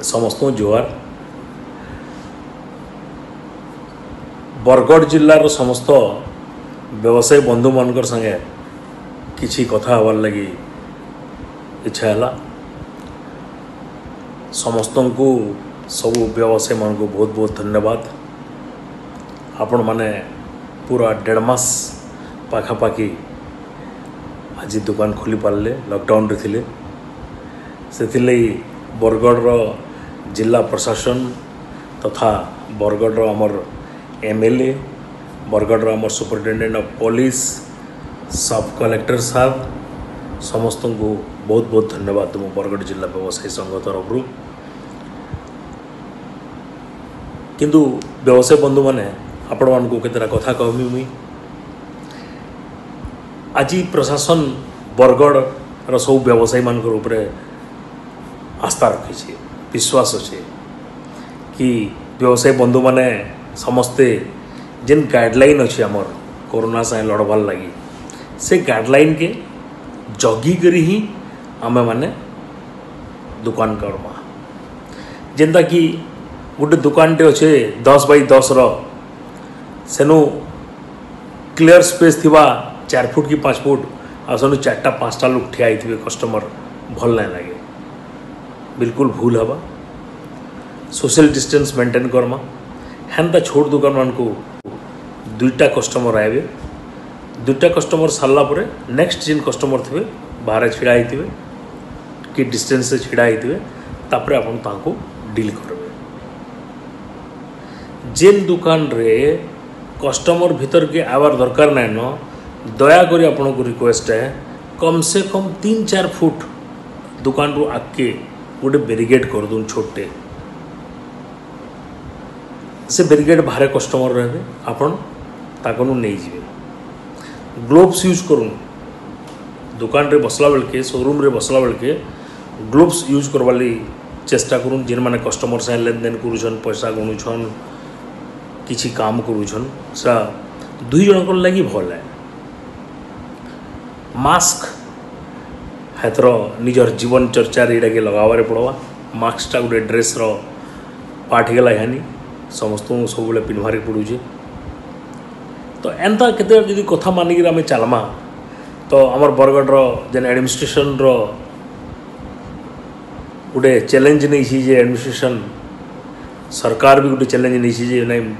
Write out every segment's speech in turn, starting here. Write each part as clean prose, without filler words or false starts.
समस्त जुआर बरगढ़ जिल्लार समस्त व्यवसायी बंधु मानकर संगे किछि कथा हबार लगी इच्छा है। समस्त को सब व्यवसायी मान को बहुत बहुत धन्यवाद। आपण माने पूरा 1.5 मास पाखापाखि आज दुकान खोली पारे लॉकडाउन रे थिले से बरगढ़ जिला प्रशासन तथा बरगढ़ आमर एमएलए बरगढ़ आमर सुपरिटेडेंट ऑफ पुलिस सब कलेक्टर साहब समस्त को बहुत बहुत धन्यवाद मो बरगढ़ जिला व्यवसायी संघ तरफ किंतु व्यवसाय बंधु माने आपण मान को केतरा कथा कहमी मुई आज प्रशासन बरगढ़ सब व्यवसायी मान ऊपर आस्था रखी विश्वास अच्छे कि व्यवसायी बंधु माने समस्ते जिन गाइडलाइन अच्छी आमर कोरोना से लड़बार लगी से गाइडलाइन के जगी करी ही आमे माने दुकान करमा जेनता कि गोटे दुकान टे अच्छे 10 बाई 10 सेनु क्लियर स्पेस थिबा 4 फुट कि 5 फुट आ सेनु 4टा 5टा लोग ठिया थे कस्टमर भल नहीं लगे बिल्कुल भूल हवा सोशल डिस्टेंस मेंटेन करमा हेन्ता छोट दुकान मान को 2टा कस्टमर आए 2टा कस्टमर सारा पर नेक्स्ट जिन कस्टमर थे बाहर छिड़ा होते कि डिस्टेंस से छिड़ा होते तापर आपन ताको डील करबे। जेन दुकान रे कस्टमर भीतर के आवार दरकार नहीं न दया करी आपन को रिक्वेस्ट है कम से कम 3-4 फुट दुकान रू आगे गोटे बेरिगेड कर दून छोटे से बेरिगेड बाहर कस्टमर रहे आपन ताकू नहीं जीवे ग्लोव्स यूज करूँ दुकान रे बसला बेल के शोरूम रे बसला बेल के ग्लोव्स यूज करवा चेष्टा करूँ जिन माने कस्टमर से लेन देन करुछन पैसा गणुछन किछि काम करुछन सा 2 जन लगी भल है मास्क हेतर निजर जीवन चर्चा रे के लगावारे पड़वा मास्कटा गोटे ड्रेस रो पार्ट गला यानी समस्त सब बेले पिन्हवारे पड़ुचे तो एंता केते जदि कथा मानिक आम चलमा तो आमर बरगढ़ जेन एडमिनिस्ट्रेशन रो गोटे चैलेंज नहीं जे एडमिनिस्ट्रेशन सरकार भी गोटे चैलेंज नहीं जे नहीं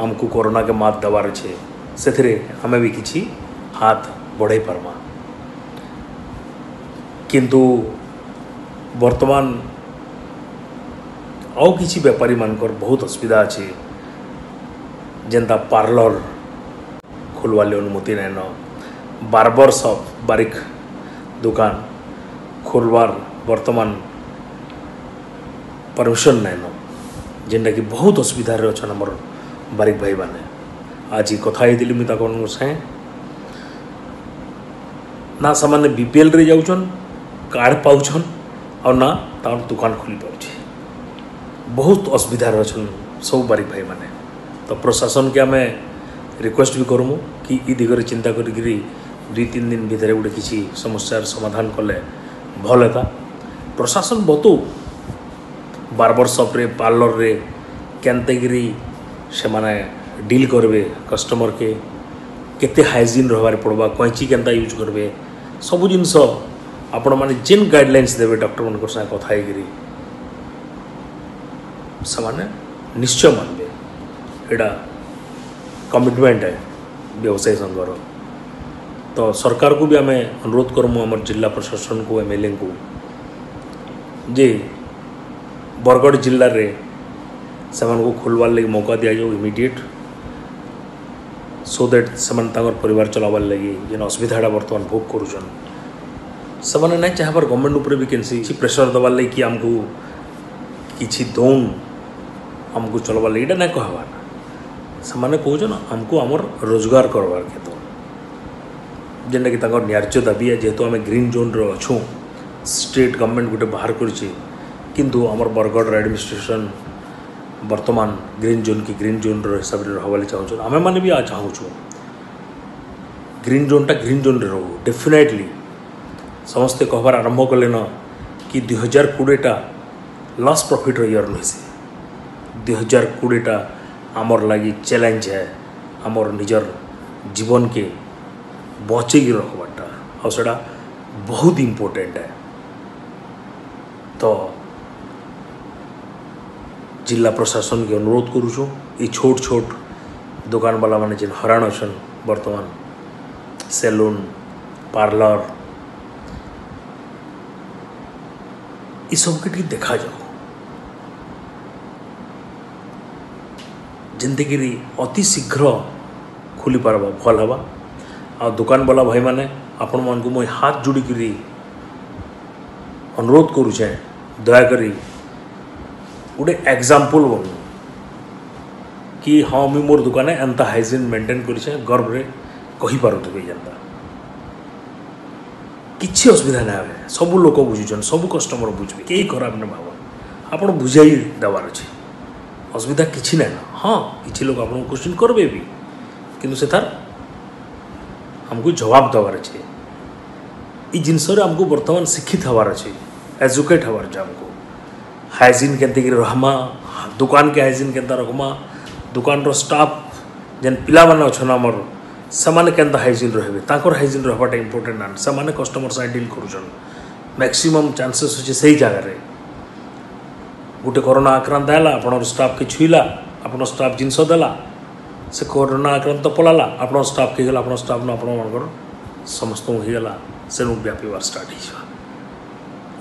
आमको कोरोना के मात देवार अच्छे से आम भी किसी हाथ बढ़ाई पार्मा किंतु वर्तमान आउ किसी व्यापारी मानकर बहुत असुविधा अच्छे जेनता पार्लर खोलवाले अनुमति नहीं न बार्बर शॉप बारिक दुकान खोलवार वर्तमान परमिशन नहीं न जेनटा कि बहुत असुविधा अच्छा आमर बारिक भाई माने आज कथा ही मुझे से ना सामान्य बीपीएल रे जाऊन कार्ड पाउछन और ना तार दुकान खोली पाउछे बहुत असुविधा अच्छा सब बारिक भाई माने तो प्रशासन के आम रिक्वेस्ट भी करूँ कि ई दिगरे चिंता करी 2-3 दिन भितर गोटे किसी समस्यार समाधान कले भल है प्रशासन बतौ बार्बर शॉप रे पार्लर रे केनतेगिरी से माने डील करबे कस्टमर के केते हाइजीन रहबार पड़वा कैंची केनता यूज करबे सब जिनस आपण माने जिन गाइडलाइंस देवे डॉक्टर मन साथ कथा से निश्चय मानबे एटा कमिटमेंट है व्यवसायी संघर तो सरकार को भी आम अनुरोध करमु आम जिला प्रशासन को एमएलए को जे बरगढ़ जिले में से खोलवार लगी मौका दि जाऊ इमिडिएट सो दैट से परिवार चलावार लगी जेन असुविधा बर्तमान भोग करुचन से नहीं चाहबार गवर्नमेंट उपर भी किसी प्रेसर दबार लगी कि आमको किसी दौन आमको चलवार लगी ना कहबार से कहन आमको आमर रोजगार करवार के तो जेनटा कि न्याय्य दाबी है जेहेतु आम ग्रीन जोन अच्छू स्टेट गवर्नमेंट गोटे बाहर किंतु आमर बरगढ़ एडमिनिस्ट्रेशन वर्तमान ग्रीन जोन की ग्रीन जोन हिसाब से रहा चाहूँ आम मैंने भी चाहूँ ग्रीन जोनटा ग्रीन जोन रो डेफिनेटली समस्ते कहबार आरंभ कले न कि 2020टा लॉस प्रॉफिट ईयर नुहे से 2020 आमर लगी चैलेंज है आमर निजर जीवन के बचे रखबाटा आटा बहुत इम्पोर्टेंट है। तो जिला प्रशासन के अनुरोध करूँ ये छोट छोट दुकान वाला मैंने जिन हरान अच्छा बर्तमान सैलून पार्लर ये सब के देखा जाओ जिंदगी अति शीघ्र खुली पारबा भल हवा। आ दुकान वाला भाई माने आपण मन को मुझे हाथ जोड़ी करी अनुरोध करुचे दयाकरी गोटे एग्जाम्पल बन कि हाँ मुझे मोर दुकान एंता हाइजीन मेंटेन करे गर्व रे कही पारुथबे जेनता किसी असुविधा ना आए सब लोक बुझुन सब कस्टमर बुझे कई खराब ना भाव आप बुझाई देवार अच्छे असुविधा किसी ना हाँ किसी लोग आपको क्वेश्चन करबे भी किंतु से तार हमको जवाब देवार अच्छे ये जिनस आमको बर्तमान शिक्षित हबार अच्छे एजुकेट हबार अच्छे आमको हाइजीन केंते रहमा दुकान के हाइजीन केंता रखमा दुकान रो स्टाफ जेन पिला माने अछन हमर समाने केंता हाइजीन रहबे ताकर हाइजीन रहबाटा इंपोर्टेंट ना समाने कस्टमर साथ डील करूछन मैक्सिमम चांसेस अछि सही जगह रे गोटे कोरोना आक्रांत है आपन स्टाफ के छुईला आपन स्टाफ जिनस देला से कोरोना आक्रांत पलाला आपन स्टाफ के गला आपन स्टाफ न आपन मनकर समस्त हो गला से व्यापीबार स्टार्ट हो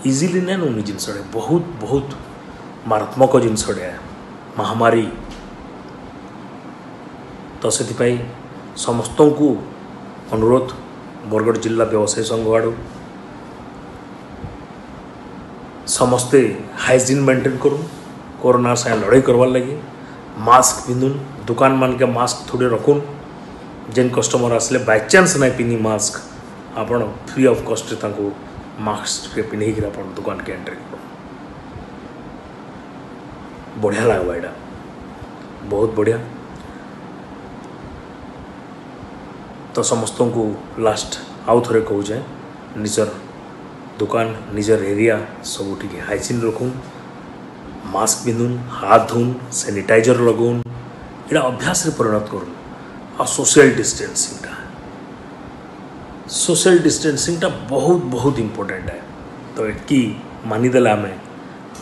इजिली ना नुनी जिनस बहुत बहुत मारात्मक जिनस महामारी। तो से समस्त को अनुरोध बरगढ़ जिला व्यवसायी संघ आड़ समस्ते हाइजीन मेंटेन करूँ कोरोना से लड़ाई करवार लगी मास्क पिंधुन दुकान मान के मास्क थोड़े रखुन जेन कस्टमर आसले बाय चांस नहीं पिनी मास्क आपण फ्री ऑफ कॉस्ट मास्क के पिन्ही कर दुकान के एंट्री कर बढ़िया लगवा यहाँ बहुत बढ़िया। तो समस्त को लास्ट आउ थे कहूचे निजर दुकान निजर एरिया सबुठ हाइजीन रखुन मास्क पिंधुन हाथ धुन सैनिटाइजर लगुन यहाँ अभ्यास रे परिणत करूँ आ सोशल डिस्टेंसिंग बहुत बहुत इम्पोर्टेंट है। तो एटकी मानिदेले आम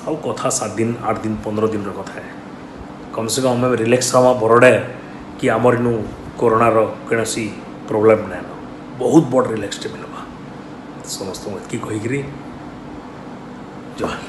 आउ कथा 7 दिन 8 दिन 15 दिन कथा है कम से कम आम रिलैक्स हवा बरड़े कि आमर इनू कोरोना कौन प्रोब्लेम ना बहुत बड़ रिलैक्स मिलवा समस्त एतकी कहीकि जहाँ